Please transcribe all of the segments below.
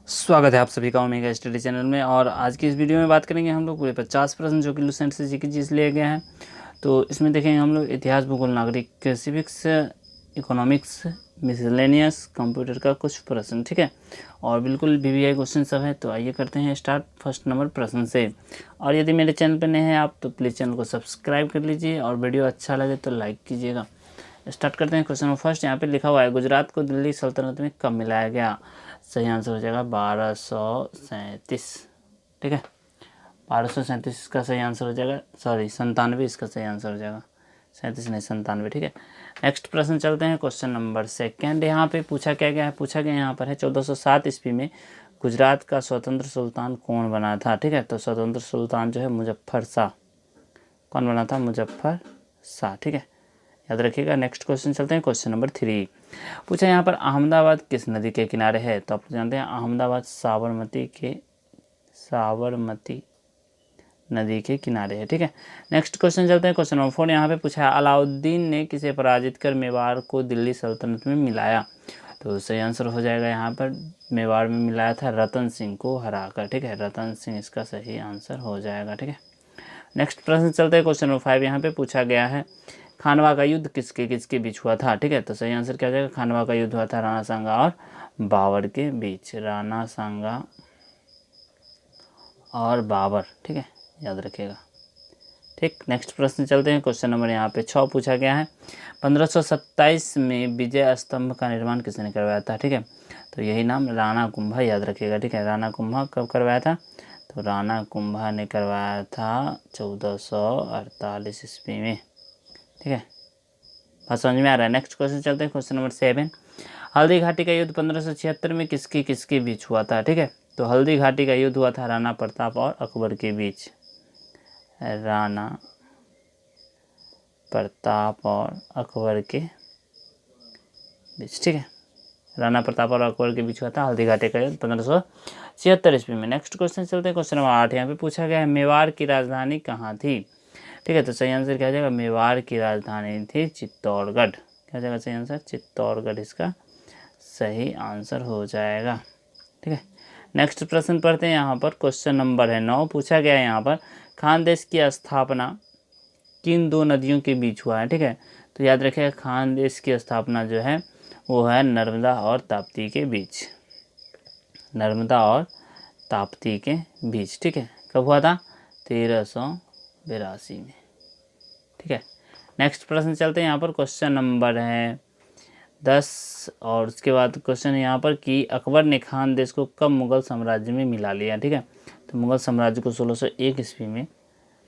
स्वागत है आप सभी का ओमेगा स्टडी चैनल में। और आज की इस वीडियो में बात करेंगे हम लोग पूरे 50 प्रश्न जो कि लुसेंट से जीके चीज़ लिए गए हैं। तो इसमें देखेंगे हम लोग इतिहास, भूगोल, नागरिक, सिविक्स, इकोनॉमिक्स, मिसलेनियस, कंप्यूटर का कुछ प्रश्न, ठीक है। और बिल्कुल वीवीआई क्वेश्चन सब है। तो आइए करते हैं स्टार्ट फर्स्ट नंबर प्रश्न से। और यदि मेरे चैनल पर नए हैं आप तो प्लीज़ चैनल को सब्सक्राइब कर लीजिए और वीडियो अच्छा लगे तो लाइक कीजिएगा। स्टार्ट करते हैं क्वेश्चन नंबर फर्स्ट। यहाँ पे लिखा हुआ है गुजरात को दिल्ली सल्तनत में कब मिलाया गया। सही आंसर हो जाएगा 1237, ठीक है। 1237 इसका सही आंसर हो जाएगा, सॉरी 97 इसका सही आंसर हो जाएगा, 37 नहीं 97, ठीक है। नेक्स्ट प्रश्न चलते हैं क्वेश्चन नंबर सेकेंड। यहाँ पे पूछा क्या गया है, पूछा गया यहाँ पर है 1407 ईस्वी में गुजरात का स्वतंत्र सुल्तान कौन बना था, ठीक है। तो स्वतंत्र सुल्तान जो है मुजफ्फर शाह, कौन बना था, मुजफ्फर शाह, ठीक है, याद रखिएगा। नेक्स्ट क्वेश्चन चलते हैं क्वेश्चन नंबर 3। पूछा यहाँ पर अहमदाबाद किस नदी के किनारे है। तो आप जानते हैं अहमदाबाद साबरमती नदी के किनारे है, ठीक है। नेक्स्ट क्वेश्चन चलते हैं क्वेश्चन नंबर 4। यहाँ पे पूछा है अलाउद्दीन ने किसे पराजित कर मेवाड़ को दिल्ली सल्तनत में मिलाया। तो सही आंसर हो जाएगा यहाँ पर मेवाड़ में मिलाया था रतन सिंह को हराकर, ठीक है। रतन सिंह इसका सही आंसर हो जाएगा, ठीक है। नेक्स्ट प्रश्न चलते हैं क्वेश्चन नंबर 5। यहाँ पे पूछा गया है खानवा का युद्ध किसके किसके बीच हुआ था, ठीक है। तो सही आंसर क्या हो जाएगा, खानवा का युद्ध हुआ था राणा सांगा और बाबर के बीच, राणा सांगा और बाबर, ठीक है, याद रखिएगा, ठीक। नेक्स्ट प्रश्न चलते हैं क्वेश्चन नंबर यहाँ पे 6। पूछा गया है 1527 में विजय स्तंभ का निर्माण किसने करवाया था, ठीक है। तो यही नाम राणा कुंभा, याद रखिएगा, ठीक है। राणा कुंभा कब करवाया था, तो राणा कुंभा ने करवाया था 1448 ईस्वी में, ठीक है। बात समझ में आ रहा है। नेक्स्ट क्वेश्चन चलते हैं क्वेश्चन नंबर 7। हल्दी घाटी का युद्ध 1576 में किसके किसके बीच हुआ था, ठीक है। तो हल्दी घाटी का युद्ध हुआ था राणा प्रताप और अकबर के बीच, राणा प्रताप और अकबर के बीच, ठीक है। राणा प्रताप और अकबर के बीच हुआ था हल्दी घाटी का युद्ध 1576 ईस्वी में। नेक्स्ट क्वेश्चन चलते हैं क्वेश्चन नंबर 8। यहाँ पे पूछा गया है मेवाड़ की राजधानी कहाँ थी, ठीक है। तो सही आंसर क्या हो जाएगा, मेवाड़ की राजधानी थी चित्तौड़गढ़, क्या हो जाएगा सही आंसर, चित्तौड़गढ़ इसका सही आंसर हो जाएगा, ठीक है। नेक्स्ट प्रश्न पढ़ते हैं। यहाँ पर क्वेश्चन नंबर है 9। पूछा गया है यहाँ पर खानदेश की स्थापना किन दो नदियों के बीच हुआ है, ठीक है। तो याद रखिएगा खानदेश की स्थापना जो है वो है नर्मदा और ताप्ती के बीच, नर्मदा और ताप्ती के बीच, ठीक है। कब हुआ था, 1382 में, ठीक है। नेक्स्ट प्रश्न चलते हैं यहाँ पर क्वेश्चन नंबर है 10। और उसके बाद क्वेश्चन है यहाँ पर कि अकबर ने खानदेश को कब मुगल साम्राज्य में मिला लिया, ठीक है। तो मुगल साम्राज्य को 1601 ईस्वी में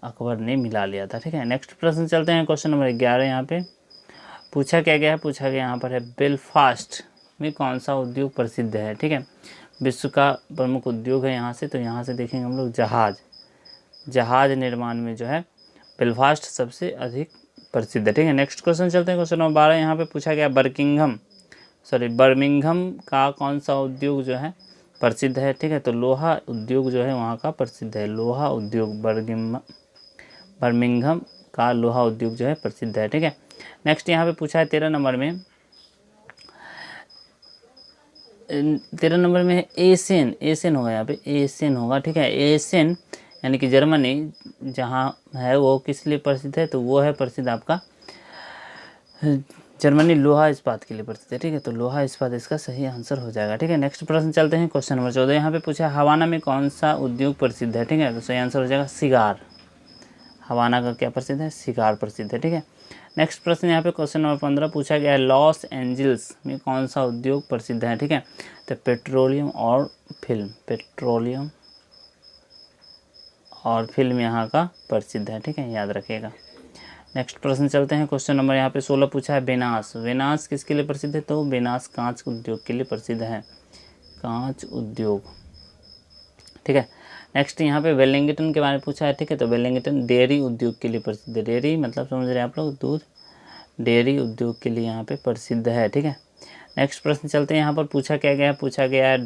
अकबर ने मिला लिया था, ठीक है। नेक्स्ट प्रश्न चलते हैं क्वेश्चन नंबर 11। यहाँ पे पूछा क्या गया है, पूछा गया यहाँ पर है बेलफास्ट में कौन सा उद्योग प्रसिद्ध है, ठीक है। विश्व का प्रमुख उद्योग है यहाँ से। तो यहाँ से देखेंगे हम लोग जहाज निर्माण में जो है बेलफास्ट सबसे अधिक प्रसिद्ध है, ठीक है। नेक्स्ट क्वेश्चन चलते हैं क्वेश्चन नंबर 12। यहाँ पे पूछा गया बर्मिंघम का कौन सा उद्योग जो है प्रसिद्ध है, ठीक है। तो लोहा उद्योग जो है वहाँ का प्रसिद्ध है, लोहा उद्योग बर्मिंघम का लोहा उद्योग जो है प्रसिद्ध है, ठीक है। नेक्स्ट यहाँ पे पूछा है 13 नंबर में, 13 नंबर में है एशियन होगा, यहाँ पे एशियन होगा, ठीक है। एशियन यानी कि जर्मनी जहाँ है वो किस लिए प्रसिद्ध है, तो वो है प्रसिद्ध आपका जर्मनी लोहा इस्पात के लिए प्रसिद्ध है, ठीक है। तो लोहा इस्पात इसका सही आंसर हो जाएगा, ठीक है। नेक्स्ट प्रश्न चलते हैं क्वेश्चन नंबर 14। यहाँ पे पूछा हवाना में कौन सा उद्योग प्रसिद्ध है, ठीक है। तो सही आंसर हो जाएगा सिगार, हवाना का क्या प्रसिद्ध है, सिगार प्रसिद्ध है, ठीक है। नेक्स्ट प्रश्न यहाँ पे क्वेश्चन नंबर 15 पूछा गया है लॉस एंजल्स में कौन सा उद्योग प्रसिद्ध है, ठीक है। तो पेट्रोलियम और फिल्म यहाँ का प्रसिद्ध है, ठीक है, याद रखिएगा। नेक्स्ट प्रश्न चलते हैं क्वेश्चन नंबर यहाँ पे 16 पूछा है वेनास किसके लिए प्रसिद्ध है। तो वेनास कांच उद्योग के लिए प्रसिद्ध है, कांच उद्योग, ठीक है। नेक्स्ट यहाँ पे वेलिंगटन के बारे में पूछा है, ठीक है। तो वेलिंगटन डेयरी उद्योग के लिए प्रसिद्ध है, डेयरी मतलब समझ रहे हैं आप लोग, दूध, डेयरी उद्योग के लिए यहाँ पे प्रसिद्ध है, ठीक है। नेक्स्ट प्रश्न चलते हैं। यहाँ पर पूछा गया है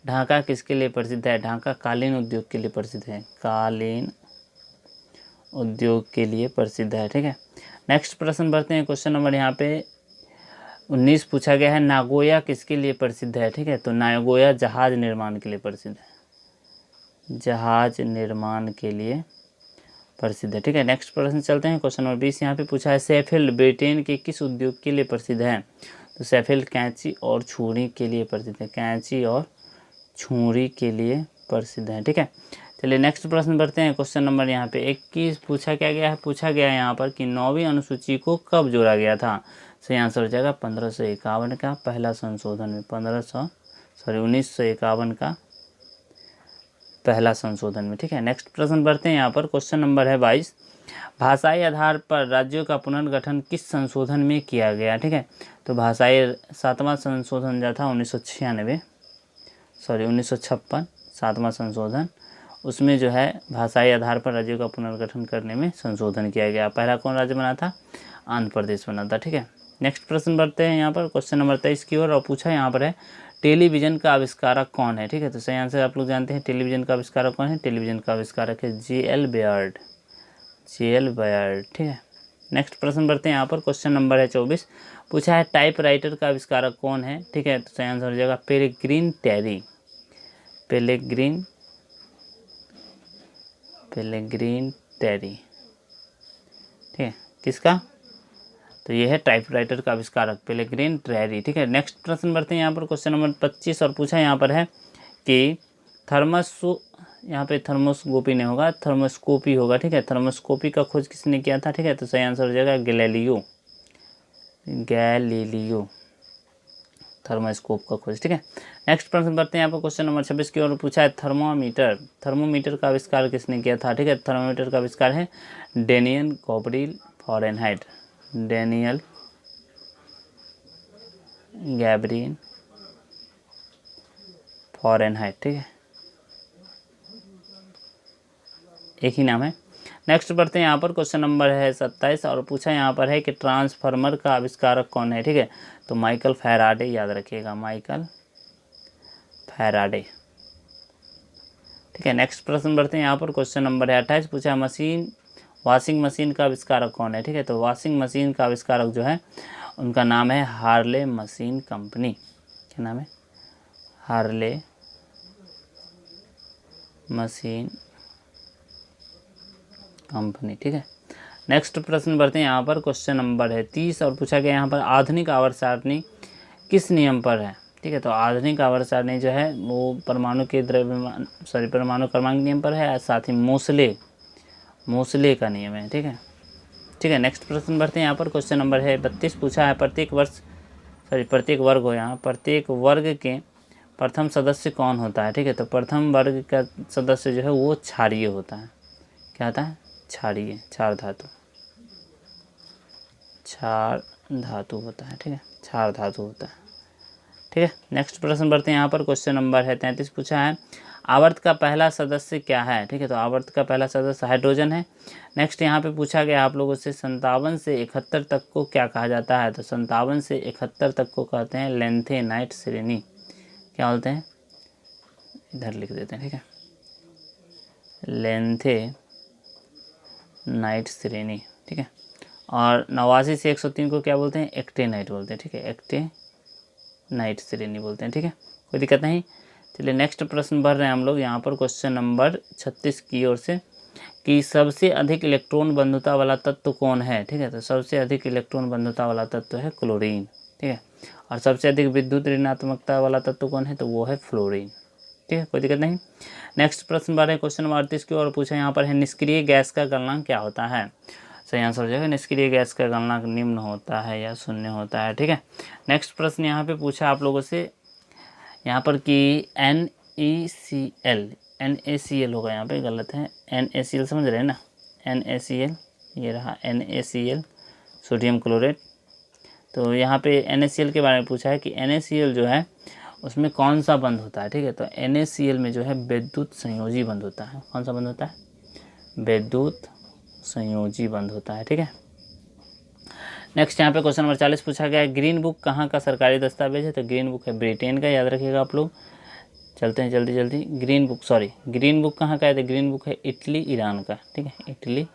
ढाका किसके लिए प्रसिद्ध है। ढाका कालीन उद्योग के लिए प्रसिद्ध है, कालीन उद्योग के लिए प्रसिद्ध है, ठीक है। नेक्स्ट प्रश्न बढ़ते हैं क्वेश्चन नंबर यहाँ पे 19 पूछा गया है नागोया किसके लिए प्रसिद्ध है, ठीक है। तो नागोया जहाज निर्माण के लिए प्रसिद्ध है, जहाज निर्माण के लिए प्रसिद्ध है, ठीक है। नेक्स्ट प्रश्न चलते हैं। क्वेश्चन नंबर 20 यहाँ पे पूछा है शेफील्ड ब्रिटेन के किस उद्योग के लिए प्रसिद्ध है। तो शेफील्ड कैंची और छुरी के लिए प्रसिद्ध है, कैंची और छुरी के लिए प्रसिद्ध है, ठीक है। चलिए नेक्स्ट प्रश्न बढ़ते हैं। क्वेश्चन नंबर यहाँ पे 21 पूछा गया है यहाँ पर कि 9वीं अनुसूची को कब जोड़ा गया था। सही आंसर हो जाएगा 1551 का पहला संशोधन में, 1951 का पहला संशोधन में, ठीक है। नेक्स्ट प्रश्न बढ़ते हैं यहाँ पर। क्वेश्चन नंबर है 22, भाषाई आधार पर राज्यों का पुनर्गठन किस संशोधन में किया गया, ठीक है। तो भाषाई 7वां संशोधन जो था 1956 7वां संशोधन, उसमें जो है भाषाई आधार पर राज्यों का पुनर्गठन करने में संशोधन किया गया। पहला कौन राज्य बना था, आंध्र प्रदेश बना था, ठीक है। नेक्स्ट प्रश्न बढ़ते हैं यहाँ पर क्वेश्चन नंबर 23 की ओर, और पूछा यहाँ पर है टेलीविज़न का आविष्कारक कौन है, ठीक है। तो सही आंसर आप लोग जानते हैं टेलीविज़न का आविष्कारक कौन है, टेलीविज़न का आविष्कारक है जे.एल. बेयर्ड, ठीक है। नेक्स्ट प्रश्न बढ़ते हैं यहाँ पर क्वेश्चन नंबर है 24, पूछा है टाइपराइटर का आविष्कारक कौन है, ठीक है। तो सही आंसर हो जाएगा पेरेग्रीन टेरी, ठीक है। किसका, तो ये है टाइपराइटर का आविष्कारक पेरेग्रीन टेरी, ठीक है। नेक्स्ट प्रश्न बढ़ते हैं यहाँ पर क्वेश्चन नंबर 25, और पूछा यहाँ पर है कि यहाँ पे थर्मोस्कोपी नहीं होगा, थर्मोस्कोपी होगा, ठीक है। थर्मोस्कोपी का खोज किसने किया था, ठीक है। तो सही आंसर हो जाएगा गैलीलियो थर्मोस्कोप का खोज, ठीक है। नेक्स्ट प्रश्न बढ़ते हैं यहाँ पर क्वेश्चन नंबर 26 की ओर, पूछा है थर्मोमीटर का आविष्कार किसने किया था, ठीक है। थर्मोमीटर का आविष्कार है डेनियल गैब्रियल फॉरेनहाइट, ठीक है, एक ही नाम है। नेक्स्ट बढ़ते हैं यहाँ पर क्वेश्चन नंबर है 27, और पूछा यहाँ पर है कि ट्रांसफार्मर का आविष्कारक कौन है, ठीक है। तो माइकल फैराडे, याद रखिएगा माइकल फैराडे, ठीक है। नेक्स्ट प्रश्न बढ़ते हैं यहाँ पर क्वेश्चन नंबर है 28, पूछा वॉशिंग मशीन का आविष्कारक कौन है, ठीक है। तो वॉशिंग मशीन का आविष्कारक जो है उनका नाम है हार्ले मशीन कंपनी, क्या नाम है, हार्ले मशीन कंपनी, ठीक है। नेक्स्ट प्रश्न बढ़ते हैं यहाँ पर क्वेश्चन नंबर है 30, और पूछा गया यहाँ पर आधुनिक आवर्त सारणी किस नियम पर है, ठीक है। तो आधुनिक आवर्त सारणी जो है वो परमाणु क्रमांक नियम पर है, साथ ही मोसले का नियम है, ठीक है। नेक्स्ट प्रश्न बढ़ते हैं यहाँ पर क्वेश्चन नंबर है 32, पूछा है प्रत्येक वर्ग के प्रथम सदस्य कौन होता है, ठीक है। तो प्रथम वर्ग का सदस्य जो है वो क्षारीय होता है, क्या होता है, क्षारीय, क्षार धातु होता है, ठीक है, क्षार धातु होता है, ठीक है। नेक्स्ट प्रश्न बढ़ते हैं यहाँ पर क्वेश्चन नंबर है 33, पूछा है आवर्त का पहला सदस्य क्या है, ठीक है। तो आवर्त का पहला सदस्य हाइड्रोजन है। नेक्स्ट यहाँ पे पूछा गया आप लोगों से 57 से 71 तक को क्या कहा जाता है। तो 57 से 71 तक को कहते हैं लेंथेनाइट श्रेणी, क्या बोलते हैं, इधर लिख देते हैं, ठीक है, लेंथेनाइट श्रेणी, ठीक है। और 89 से 103 को क्या बोलते हैं, एक्टेनाइट बोलते हैं, ठीक है, एक्टेनाइट श्रेणी बोलते हैं, ठीक है, कोई दिक्कत नहीं। चलिए नेक्स्ट प्रश्न बढ़ रहे हैं हम लोग यहाँ पर क्वेश्चन नंबर 36 की ओर से, कि सबसे अधिक इलेक्ट्रॉन बंधुता वाला तत्व कौन है, ठीक है। तो सबसे अधिक इलेक्ट्रॉन बंधुता वाला तत्व है क्लोरीन, ठीक है। और सबसे अधिक विद्युत ऋणात्मकता वाला तत्व कौन है, तो वो है फ्लोरीन, ठीक है, कोई दिक्कत नहीं। नेक्स्ट प्रश्न बढ़ रहे हैं क्वेश्चन नंबर 38 की ओर, पूछा यहाँ पर है निष्क्रिय गैस का गलनांक क्या होता है। सही आंसर हो जाएगा निष्क्रिय गैस का गलनांक निम्न होता है या शून्य होता है, ठीक है। नेक्स्ट प्रश्न यहाँ पे पूछा आप लोगों से यहाँ पर कि NaCl होगा, यहाँ पे गलत है, NaCl समझ रहे हैं ना, NaCl, ये रहा NaCl सोडियम क्लोराइड। तो यहाँ पे NaCl के बारे में पूछा है कि NaCl जो है उसमें कौन सा बंध होता है, ठीक है। तो NaCl में जो है विद्युत संयोजी बंध होता है, कौन सा बंध होता है, विद्युत संयोजी बंध होता है, ठीक है। नेक्स्ट यहाँ पे क्वेश्चन नंबर 40 पूछा गया है ग्रीन बुक कहाँ का सरकारी दस्तावेज है। तो ग्रीन बुक है ब्रिटेन का, याद रखिएगा आप लोग। चलते हैं जल्दी ग्रीन बुक कहाँ का है, तो ग्रीन बुक है इटली ईरान का, ठीक है, इटली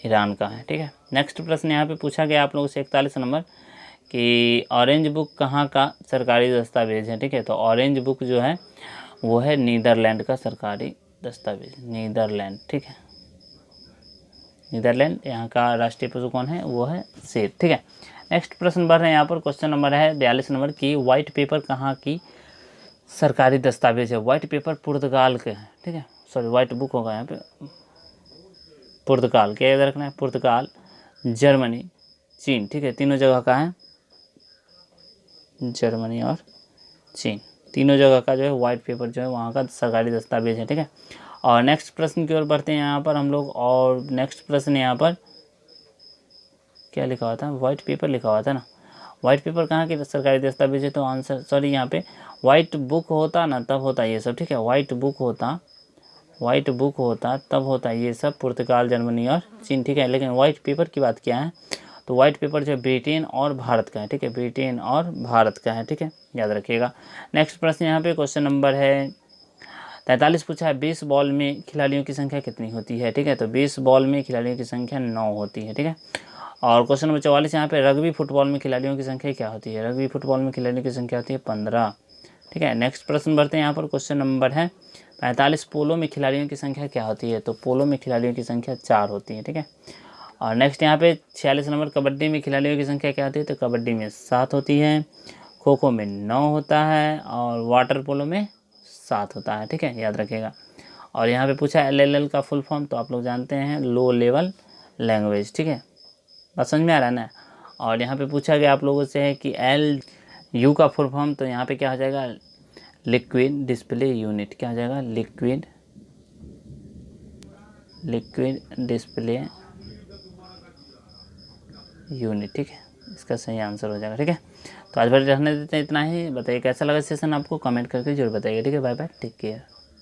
ईरान का है, ठीक है। नेक्स्ट प्रश्न यहाँ पे पूछा गया आप लोगों से 41 नंबर कि ऑरेंज बुक कहाँ का सरकारी दस्तावेज है, ठीक है। तो ऑरेंज बुक जो है वो है नीदरलैंड का सरकारी दस्तावेज, नीदरलैंड, ठीक है। नीदरलैंड, यहाँ का राष्ट्रीय पशु कौन है, वो है शेर, ठीक है। नेक्स्ट प्रश्न बढ़ रहे हैं यहाँ पर, क्वेश्चन नंबर है 42 नंबर की, व्हाइट पेपर कहाँ की सरकारी दस्तावेज है। व्हाइट पेपर पुर्तगाल के हैं, ठीक है। सॉरी, व्हाइट बुक होगा यहाँ पे, पुर्तगाल, क्या याद रखना है, पुर्तगाल, जर्मनी, चीन, ठीक है। तीनों जगह का है, जर्मनी और चीन, तीनों जगह का जो है व्हाइट पेपर जो है वहाँ का सरकारी दस्तावेज है, ठीक है। और नेक्स्ट प्रश्न की ओर बढ़ते हैं यहाँ पर हम लोग। और नेक्स्ट प्रश्न यहाँ पर क्या लिखा हुआ था, व्हाइट पेपर लिखा हुआ था ना, व्हाइट पेपर कहाँ की सरकारी दस्तावेज है। तो आंसर, सॉरी, यहाँ पे व्हाइट बुक होता ना तब होता ये सब, ठीक है। व्हाइट बुक होता तब होता ये सब, पुर्तगाल, जर्मनी और चीन, ठीक है। लेकिन व्हाइट पेपर की बात क्या है, तो व्हाइट पेपर जो है ब्रिटेन और भारत का है, ठीक है। ब्रिटेन और भारत का है, ठीक है, याद रखिएगा। नेक्स्ट प्रश्न यहाँ पे क्वेश्चन नंबर है 43 पूछा है, 20 बॉल में खिलाड़ियों की संख्या कितनी होती है, ठीक है। तो 20 बॉल में खिलाड़ियों की संख्या 9 होती है, ठीक है। और क्वेश्चन नंबर 44 यहाँ पे, रग्बी फुटबॉल में खिलाड़ियों की संख्या क्या होती है। रग्बी फुटबॉल में खिलाड़ियों की संख्या होती है 15, ठीक है। नेक्स्ट प्रश्न बढ़ते हैं यहाँ पर, क्वेश्चन नंबर है 45, पोलो में खिलाड़ियों की संख्या क्या होती है। तो पोलो में खिलाड़ियों की संख्या 4 होती है, ठीक है। और नेक्स्ट यहाँ पे 46 नंबर, कबड्डी में खिलाड़ियों की संख्या क्या होती है। तो कबड्डी में 7 होती है, खो खो में 9 होता है और वाटर पोलो में 7 होता है, ठीक है, याद रखिएगा। और यहाँ पे पूछा LLL का फुल फॉर्म, तो आप लोग जानते हैं लो लेवल लैंग्वेज, ठीक है, बात समझ में आ रहा है ना। और यहाँ पे पूछा गया आप लोगों से है कि LU का फुल फॉर्म, तो यहाँ पे क्या हो जाएगा, लिक्विड डिस्प्ले यूनिट, क्या हो जाएगा, लिक्विड डिस्प्ले यूनिट, ठीक है, इसका सही आंसर हो जाएगा, ठीक है। तो आज भर रहने देते हैं, इतना ही। बताइए कैसा लगा सेशन आपको, कमेंट करके जरूर बताइएगा, ठीक है। Bye bye, take care.